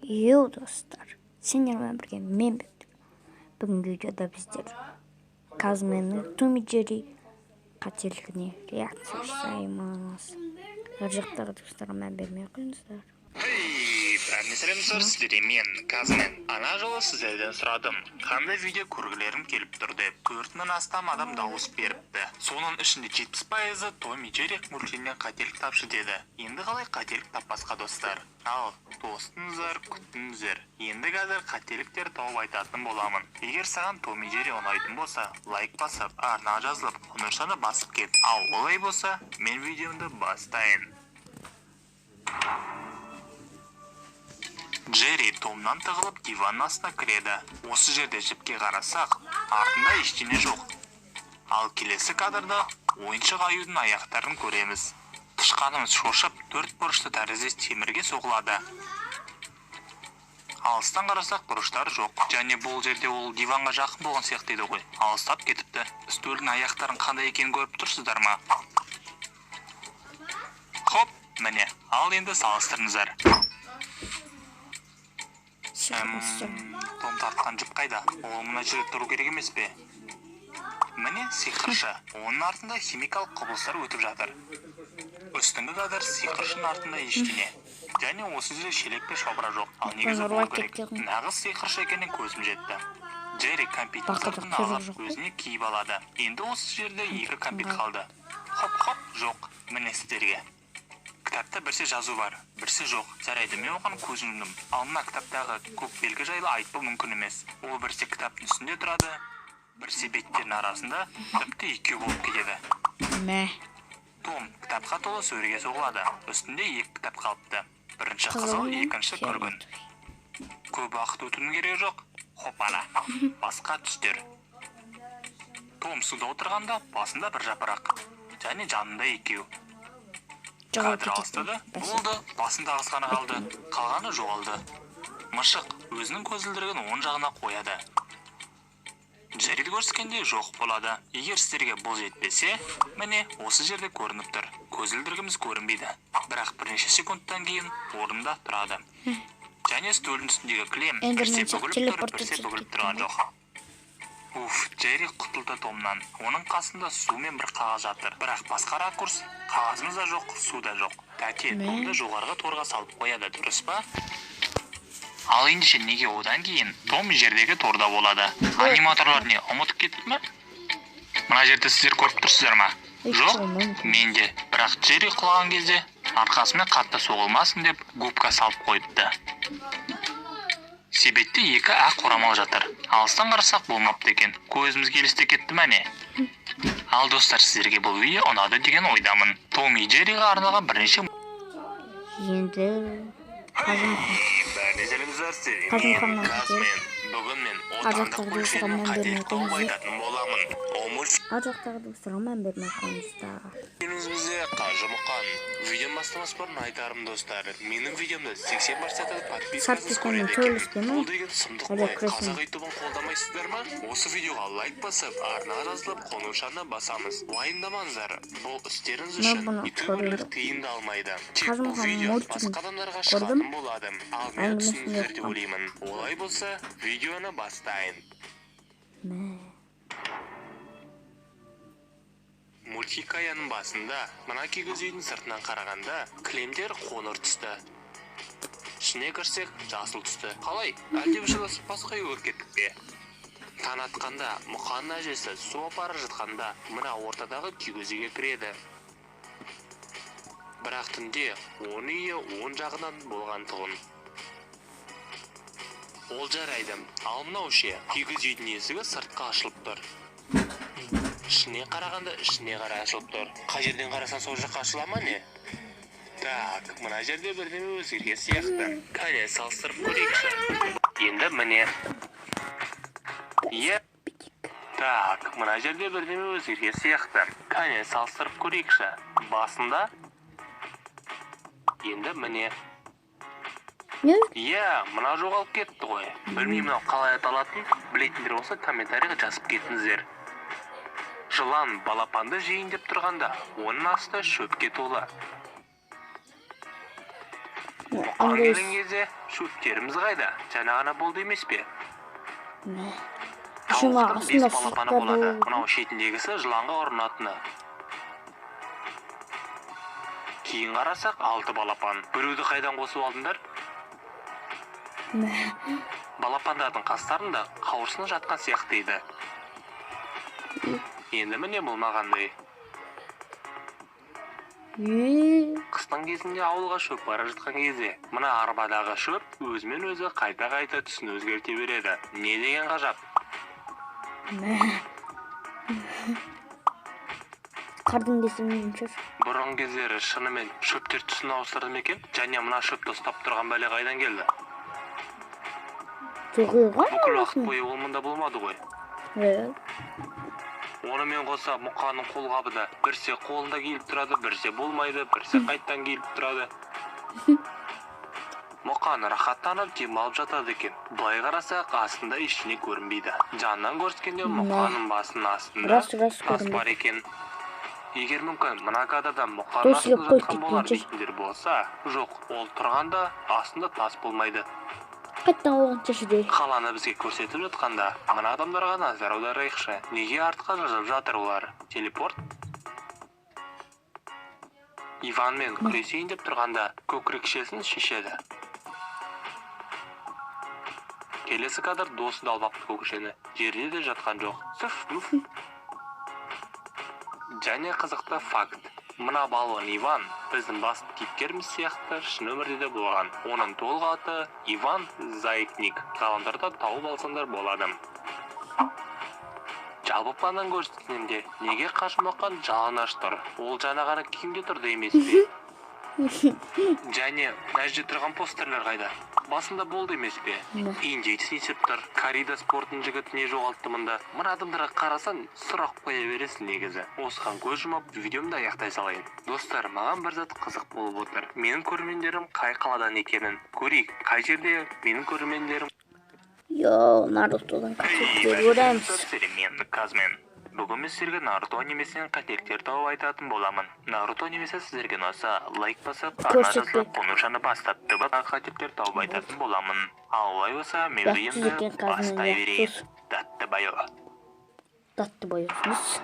Йоу достар, сендермен бірге мен бектім. Бүгінгі видеода біздер Казменнің Том и Джерри қателігіне реакция жасаймыз. Ар жақтағы достарға мән бермей қойыңыздар. Сәлем сіздерге, мен Казмен. Ана жолы сіздерден сұрадым, қандай видео көргілерім келіп тұр деп. 4000-нан астам адам дауыс беріпті. Соның ішінде 70%-ы Том и Джерри мультфильмінен қателік тапшы деді. Енді қалай қателік таппасқа достар? Ал, тостыңыздар, күттіңіздер. Енді қазір қателіктер тауып айтатын боламын. Егер саған Том и Джерри ұнайтын болса, лайк басып, арна жазылып, қоңырсаны басып кет. Ал олай болса, мен видеомды бастайын. Джерри Томнан тығылып диванның астына кіреді. Осы жерде жіпке қарасақ, артында ештеңе жоқ. Ал келесі кадрда ойыншық аюдың аяқтарын көреміз. Тышқанымыз шошып, төрт бұрышты тәріздес темірге соғылады. Алыстан қарасақ бұрыштар жоқ. Және бұл жерде ол диванға жақын болған сияқты еді ғой. Алыстап кетіпті. Үстөлдің аяқтарын қандай екенін көріп тұрсыздар ма? Хоп, міне, ал енді салыстырыңыздар. Том тартқан жіп қайда? Ол мына жерде тұру керек емес пе? Міне сиқыршы. Оның артында химикалық құбылыстар өтіп жатыр. Үстіңгі кадр сиқыршының артында ештеңе. Және осы жерде шелек пе шабыра жоқ. Ал негізі болу керек. Нағыз сиқыршы екеніне көзім жетті. Джерри компьютер сыртын алып өзіне киіп алады. Енді осы жерде екі компьютер қалды. Хоп-хоп, жоқ. Міне сіздерге. Кітапта бірсе жазу бар, бірсе жоқ. Жарайды, мен оған көз жұмдым. Ал мына кітаптағы көк белгі жайлы айтпау мүмкін емес. Ол бірсе кітаптың үстінде тұрады, бірсе беттердің арасында тіпті екеу болып кетеді. Том кітапқа толы сөреге соғылады. Үстінде екі кітап қалыпты. Бірінші қызыл, екінші күргін. Көп уақыт өтудің керегі жоқ. Хопана, басқа түстер. Том суда отырғанда басында бір жапырақ, және жанында екеу. Кадр алыстады, болды, басында ағысқаны қалды, қалғаны жоғалды. Мышық өзінің көзілдірігін оң жағына қояды. Джерриді көріскенде жоқ болады. Егер сіздерге бұл жетпесе, міне осы жерде көрініп тұр. Көзілдірігіміз көрінбейді, бірақ бірнеше секундтан кейін орнында тұрады. Және стөлдің үстіндегі кілем бірсе бүгіліп тұр, бірсе бүгіліп тұрған жоқ. Джерри құтылды Томнан. Оның қасында су мен бір қағаз жатыр. Бірақ басқа ракурс, қағазымыз да жоқ, су да жоқ. Тәте Томды жоғарғы торға салып қояды, дұрыс па? Ал ендеше неге одан кейін Том жердегі торда болады? Аниматорлар не, ұмытып кетті ме? Мына жерде сіздер көріп тұрсыздар ма? Жоқ, менде. Бірақ Джерри құлаған кезде арқасымен қатты соғылмасын деп губка салып қойыпты. Себетте екі ақ орамал жатыр. Алыстан қарасақ болмапты екен. Көзімізге елесте кетті мәне. Ал достар, сіздерге бұл видео ұнады деген ойдамын. Том и Джерриға арналған бірнеше... Енді... Бүгін мен отандық мультфильмнің қателік тауып айтатын боламын. Ар жақтағы достарға мән бермей қойыңыздар. Бізде Қажы Мұқан. Видео бастамас бұрын айтарым достар. Менің видеомда 80% подпискасыз көреді екен. Бұл деген сұмдық қой. Қазақ ютубын қолдамайсыздар ма? Осы видеоға лайк басып, арнаға жазылып, қоңырсағына басамыз. Уайымдамаңыздар. Бұл істеріңіз үшін ютуберлік тиын да алмайды. Тек бұл видео басқа адамдарға шығатын болады. Ал мен түсініңіздер деп ойлаймын. Олай болса, видеоны бастайын. Мультхикаяның басында, мына кигіз үйдің сыртынан қарағанда, кілемдер қоңыр түсті. Ішіне кірсек, жасыл түсті. Қалай? Әлде бір жыласып басқа үйге кеттік пе? Таң атқанда, Мұқанның әжесі су апарып жатқанда, мына ортадағы кигіз үйге кіреді. Бірақ түнде, оның үйі оң жағынан болған тұғын. Ол жарайды. Ал мынау ше, кигіз үйдің есігі сыртқа ашылып тұр. Ішіне қарағанда, ішіне қарай ашылып тұр. Қай жерден қарасан сол жаққа ашыла ма не? Так, мына жерде бірдеме өзгерген сияқты. Кәне салыстырып көрейікші. Енді міне. Так, мына жерде бірдеме өзгерген сияқты. Кәне салыстырып көрейікші. Басында. Енді міне. Мына жоғалып кетті ғой. Білмеймін қалай аталатын. Білетіндер болса комментарийға жазып кетіңіздер. Жылан балапанды жейін деп тұрғанда, оның асты шөпке толы. Мұқаң келген кезде шөптеріміз қайда? Жаңа ғана болды емес пе? Тауықтың 5 балапаны болады. Мынау шетіндегісі жыланға ұрынатыны. Кейін қарасақ 6 балапан. Біреуді қайдан қосып алдыңдар? Балапандардың қастарында қауырсыны жатқан сияқты еді. Енді міне болмағандай. Қыстың кезінде ауылға шөп бара жатқан кезде, мына арбадағы шөп өзімен өзі қайта-қайта түсін өзгерте береді. Не деген ғажап? Қардың десем жүр. Бұрын кездері шынымен шөптер түсін ауыстырды ма екен? Және мына шөпті ұстап тұрған бәле қайдан келді? Бүкіл уақыт бойы ол мұнда болмады ғой. Онымен қоса Мұқаның қолғабы да бірсе қолында киіліп тұрады, бірсе болмайды, бірсе қайттан киіліп тұрады. Мұқан рахаттанып демалып жатады екен. Былай қарасақ, астында ештеңе көрінбейді. Жаннан көріскенде Мұқаның басының астында тас бар екен. Егер мүмкін мына кадрда Мұқаның астында жатқан болар дейтіндер болса, жоқ, ол тұрғанда астында тас болмайды. Қайттан оған чешуде. Қаланы бізге көрсетіп жатқанда, мына адамдарға назар аударайықшы. Неге артқа жазып жатыр олар? Телепорт? Иванмен күресейін деп тұрғанда көкірекшесін шешеді. Келесі кадр досы далбақты көкшені. Жерде де жатқан жоқ. Сүф-мүф. Және қызықты факт. Мына балуан Иван біздің басты кейіпкеріміз сияқты шын өмірде де болған. Оның толық аты Иван Заикник. Ғаламторда тауып алсаңдар болады. Жалпы планнан көрсеткенімде неге қашымаққан жалаңаш тұр? Ол жаңа ғана киімде тұрды емес пе? Және мына жерде тұрған постерлер қайда? Басында болды емес пе? Индейді сенсіп тұр. Корида спортын жігітіне жоғалтты мұнда. Мына адамдарға қарасан сұрақ қоя бересің негізі. Осыған көз жұмып, видеомды аяқтай салайын. Достар, маған бір зат қызық болып отыр. Менің көрермендерім қай қаладан екенін көрейік. Қай жерде менің көрермендерім? Йоу, Нарутодан қателіктер көреміз. Мен Казмен. Бүгін мен сіздерге Наруто анимесінен қателіктер тауып айтатын боламын. Наруто анимесі сіздерге ұнаса, лайк басып, арна жазылып, қонушаны бастатты ба қателіктер тауып айтатын боламын. Ал олай болса, мен енді бастай берейін. Датты байо. Датты байосыңыз.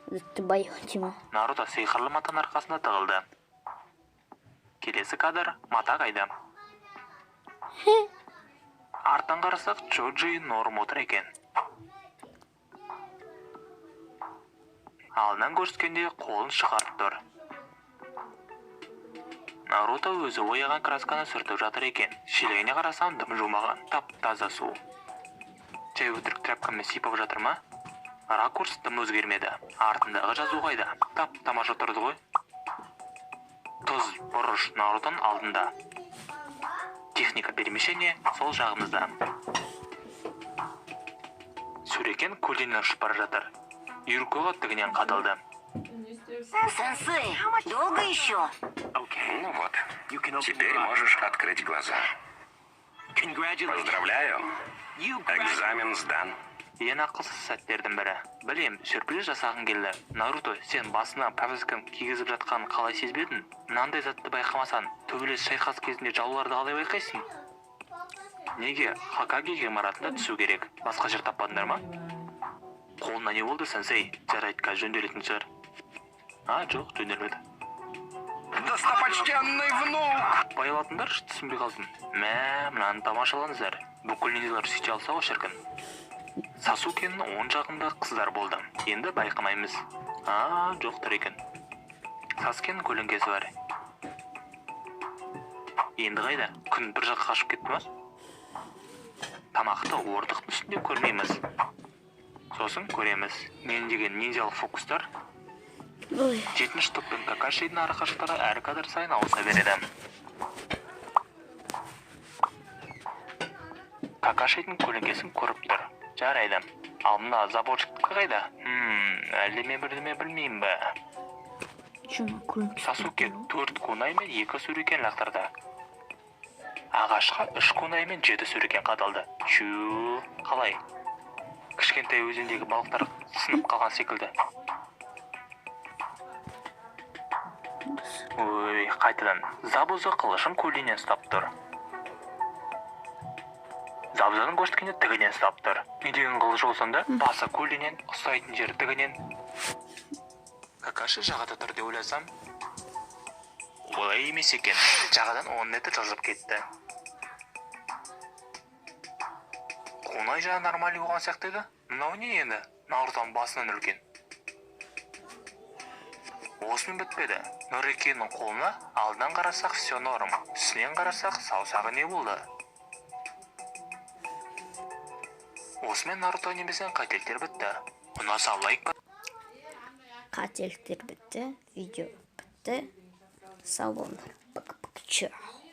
Датты байо, Тима. Наруто сиқырлы матаның арқасында тығылды. Келесі кадр, мата қайда. Арттан қарасақ, Чоджи Норм отыр екен. Алдынан көріскенде қолын шығарып тұр. Наруто өзі ояған красканы сүртіп жатыр екен. Шелегіне қарасам дым жумаған, тап-таза су. Жай өтірік тряпкамен сипап жатыр ма? Ракурс дым өзгермеді. Артындағы жазу қайда? Тап-тамаша тұрды ғой. Тұз бұрыш Нарутоның алдында. Техника перемещение сол жағымызда. Сүрекен көлденен ұшып бара жатыр. Юркоға тігінен қадалды. Сенсей, долго еще? Ну вот, теперь можешь открыть глаза. Поздравляю, экзамен сдан. Ең ақылсыз сәттердің бірі. Білем, сюрприз жасағың келді. Наруто, сен басына повязканы кигізіп жатқанын қалай сезбедің? Мынандай затты байқамасан, төбелес шайқас кезінде жауларды қалай байқайсың? Неге Хокаге ғимаратына түсу керек? Басқа жер таппадыңдар ма? Қолына не болды, сенсей? Жарайды, қазір жөнделетін шығар. Жоқ, жөнделмеді. Достопочтенный внук! Байалатындар түсінбей қалдым. Мынаны тамашалаңыздар. Бүкіл нелер сүйте алса ғой шіркін. Сасукенің оң жағында қыздар болды. Енді байқамаймыз. Жоқ тұр екен. Саскенің көлеңкесі бар. Енді қайда? Күн бір жаққа қашып кетті ма? Тамақты ордықтың үстінде көрмейміз. Сосын көреміз. Мен деген ниндзялық фокустар. 7-ші топ пен Какашидің арақашықтары әр кадр сайын ауыса береді. Какашидің көлеңкесін көріп тұр. Жарайды. Ал мына заборчиктікі қайда? Әлдеме бірдеме білмеймін бе. Сасуке 4 кунай мен 2 сүрекен лақтырды. Ағашқа 3 кунай мен 7 сүрекен қадалды. Қалай? Кішкентай өзендегі балықтар сынып қалған секілді. Ой, қайтадан. Забуза қылышын көлденен ұстап тұр. Забузаның көштікені тігінен ұстап тұр. Үйдеген қылышы болсанда, басы көлденен, ұстайтын жері тігінен. Какашы жағада тұр деп ойласам, олай емес екен. Жағадан 10 метр жылжып кетті. Қонай жағы нормали болған сияқты еді. Мынау не енді? Наурыздан басынан үлкен. Осымен бітпеді. Нұрекенің қолына алдынан қарасақ все норм. Үстінен қарасақ саусағы не болды? Осымен Наруто немесен қателіктер бітті. Ұнаса лайк. Қателіктер бітті. Видео бітті. Сау болыңдар. Пока-пока. Чао.